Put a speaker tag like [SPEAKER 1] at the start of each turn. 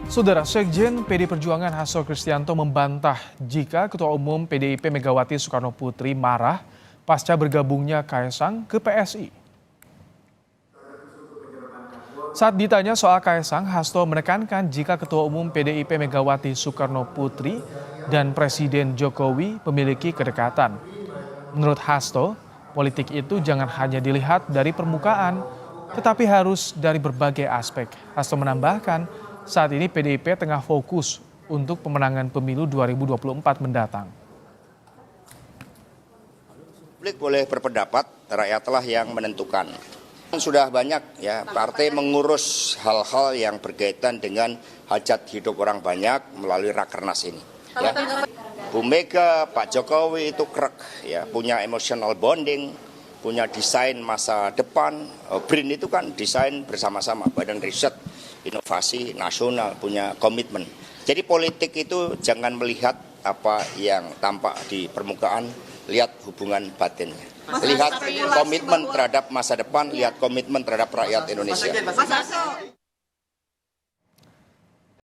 [SPEAKER 1] Saudara Sekjen PD Perjuangan Hasto Kristianto membantah jika Ketua Umum PDIP Megawati Soekarno Putri marah pasca bergabungnya Kaesang ke PSI. Saat ditanya soal Kaesang, Hasto menekankan jika Ketua Umum PDIP Megawati Soekarno Putri dan Presiden Jokowi memiliki kedekatan. Menurut Hasto, politik itu jangan hanya dilihat dari permukaan, tetapi harus dari berbagai aspek. Hasto menambahkan, saat ini PDIP tengah fokus untuk pemenangan pemilu 2024 mendatang.
[SPEAKER 2] Publik boleh berpendapat, rakyatlah yang menentukan. Sudah banyak ya partai mengurus hal-hal yang berkaitan dengan hajat hidup orang banyak melalui Rakernas ini. Ya. Bu Mega, Pak Jokowi itu krek, ya punya emotional bonding, punya desain masa depan. BRIN itu kan desain bersama-sama, Badan Riset Inovasi Nasional, punya komitmen. Jadi politik itu jangan melihat apa yang tampak di permukaan, lihat hubungan batinnya. Lihat komitmen terhadap masa depan, lihat komitmen terhadap rakyat Indonesia.